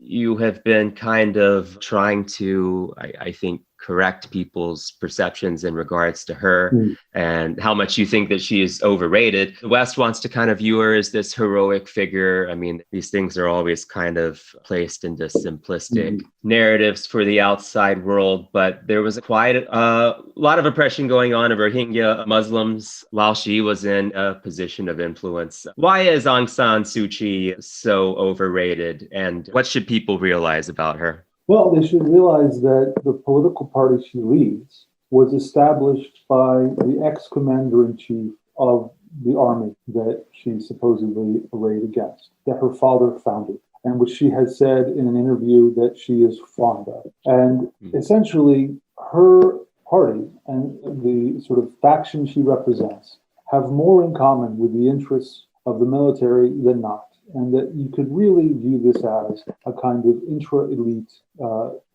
you have been kind of trying to, I think, correct people's perceptions in regards to her Mm. and how much you think that she is overrated. The West wants to kind of view her as this heroic figure. I mean, these things are always kind of placed into simplistic Mhm. narratives for the outside world, but there was quite a lot of oppression going on of Rohingya Muslims while she was in a position of influence. Why is Aung San Suu Kyi so overrated, and what should people realize about her? Well, they should realize that the political party she leads was established by the ex-commander in chief of the army that she supposedly arrayed against, that her father founded, and which she has said in an interview that she is fond of. And Hmm. essentially, her party and the sort of faction she represents have more in common with the interests of the military than not. And that you could really view this as a kind of intra-elite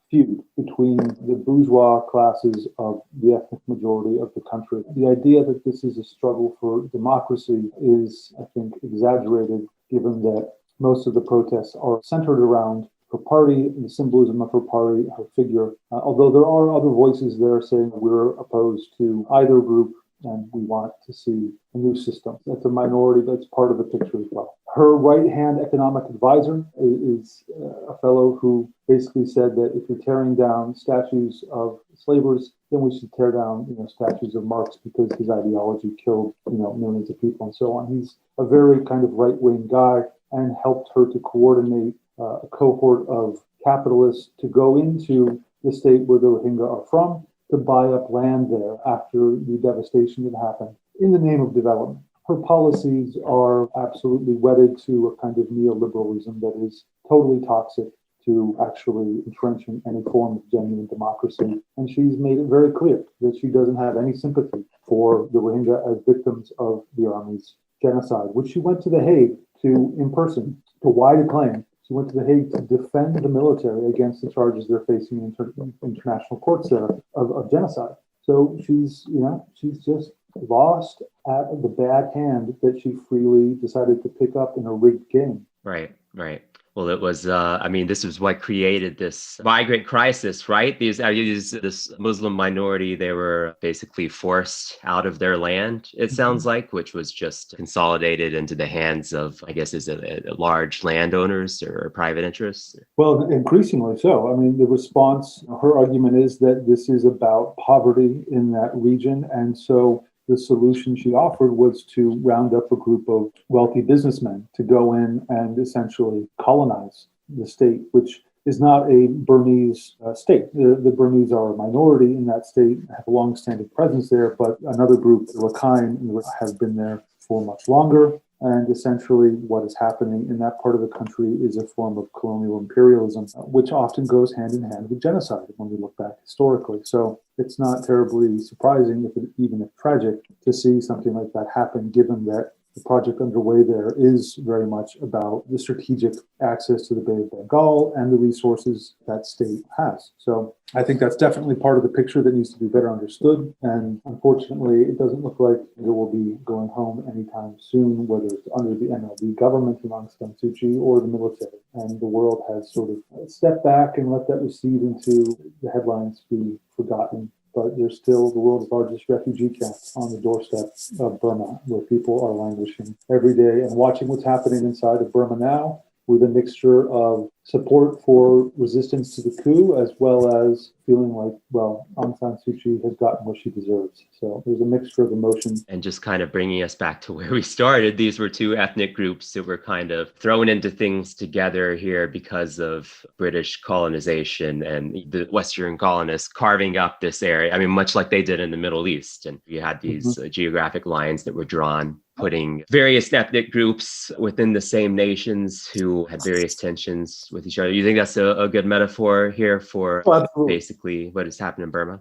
feud between the bourgeois classes of the ethnic majority of the country. The idea that this is a struggle for democracy is, I think, exaggerated, given that most of the protests are centered around her party, the symbolism of her party, her figure. Although there are other voices there saying we're opposed to either group and we want to see a new system. That's a minority that's part of the picture as well. Her right-hand economic advisor is a fellow who basically said that if you're tearing down statues of slavers, then we should tear down, statues of Marx because his ideology killed, millions of people and so on. He's a very kind of right-wing guy and helped her to coordinate a cohort of capitalists to go into the state where the Rohingya are from to buy up land there after the devastation that happened in the name of development. Her policies are absolutely wedded to a kind of neoliberalism that is totally toxic to actually entrenching any form of genuine democracy. And she's made it very clear that she doesn't have any sympathy for the Rohingya as victims of the army's genocide, which she went to The Hague to, in person, to wide acclaim. She went to The Hague to defend the military against the charges they're facing in international courts there of genocide. So she's just lost at the bad hand that she freely decided to pick up in a rigged game. Right, right. Well, it was, I mean, this is what created this migrant crisis, right? This Muslim minority, they were basically forced out of their land, it sounds Mhm. like, which was just consolidated into the hands of, I guess, is it large landowners or private interests? Well, increasingly so. I mean, the response, her argument is that this is about poverty in that region. And so the solution she offered was to round up a group of wealthy businessmen to go in and essentially colonize the state, which is not a Burmese state. The Burmese are a minority in that state, have a long-standing presence there, but another group, the Rakhine, have been there for much longer. And essentially, what is happening in that part of the country is a form of colonial imperialism, which often goes hand in hand with genocide when we look back historically. So it's not terribly surprising, even if tragic, to see something like that happen, given that the project underway there is very much about the strategic access to the Bay of Bengal and the resources that state has. So I think that's definitely part of the picture that needs to be better understood. And unfortunately, it doesn't look like they will be going home anytime soon, whether it's under the NLD government in Aung San Suu Kyi or the military. And the world has sort of stepped back and let that recede into the headlines be forgotten. But there's still the world's largest refugee camp on the doorstep of Burma, where people are languishing every day and watching what's happening inside of Burma now, with a mixture of support for resistance to the coup, as well as feeling like, well, Aung San Suu Kyi has gotten what she deserves. So there's a mixture of emotions. And just kind of bringing us back to where we started, these were two ethnic groups that were kind of thrown into things together here because of British colonization and the Western colonists carving up this area. I mean, much like they did in the Middle East. And you had these geographic lines that were drawn, putting various ethnic groups within the same nations who had various tensions with each other. You think that's a good metaphor here for basically what has happened in Burma?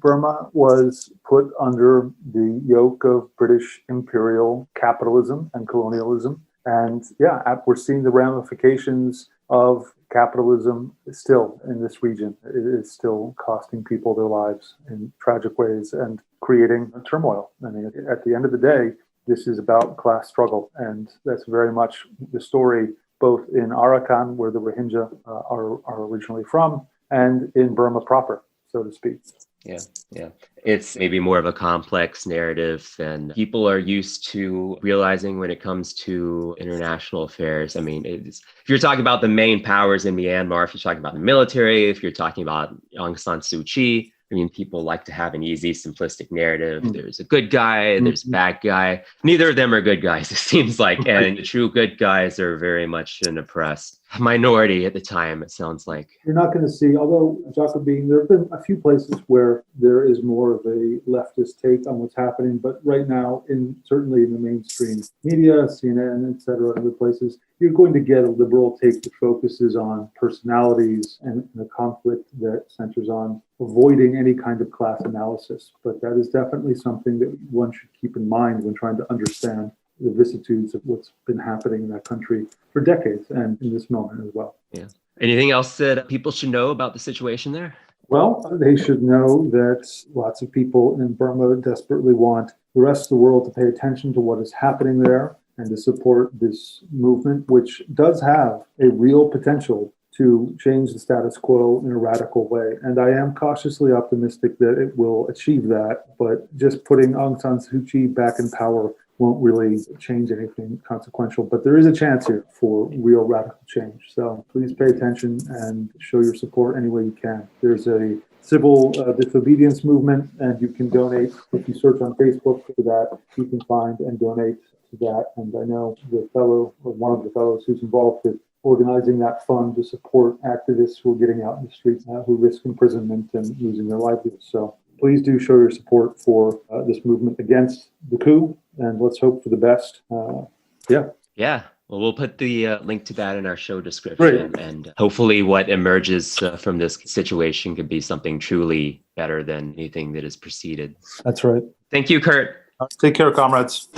Burma was put under the yoke of British imperial capitalism and colonialism. And yeah, we're seeing the ramifications of capitalism still in this region. It is still costing people their lives in tragic ways and creating turmoil. I mean, at the end of the day, this is about class struggle. And that's very much the story both in Arakan, where the Rohingya are originally from, and in Burma proper, so to speak. Yeah, yeah. It's maybe more of a complex narrative than people are used to realizing when it comes to international affairs. I mean, if you're talking about the main powers in Myanmar, if you're talking about the military, if you're talking about Aung San Suu Kyi, I mean, people like to have an easy, simplistic narrative. There's a good guy, there's a bad guy. Neither of them are good guys, it seems like. And the true good guys are very much an oppressed minority at the time, it sounds like. You're not going to see, although Jacobin, there have been a few places where there is more of a leftist take on what's happening. But right now, certainly in the mainstream media, CNN, et cetera, and other places, you're going to get a liberal take that focuses on personalities and a conflict that centers on avoiding any kind of class analysis. But that is definitely something that one should keep in mind when trying to understand the vicissitudes of what's been happening in that country for decades and in this moment as well. Yeah. Anything else that people should know about the situation there? Well, they should know that lots of people in Burma desperately want the rest of the world to pay attention to what is happening there and to support this movement, which does have a real potential to change the status quo in a radical way. And I am cautiously optimistic that it will achieve that, but just putting Aung San Suu Kyi back in power won't really change anything consequential. But there is a chance here for real radical change. So please pay attention and show your support any way you can. There's a civil disobedience movement, and you can donate. If you search on Facebook for that, you can find and donate to that. And I know one of the fellows who's involved with organizing that fund to support activists who are getting out in the streets who risk imprisonment and losing their livelihoods. So please do show your support for this movement against the coup, and let's hope for the best. Yeah. Well, we'll put the link to that in our show description. Right. And hopefully what emerges from this situation could be something truly better than anything that has preceded. That's right. Thank you, Kurt. Take care, comrades.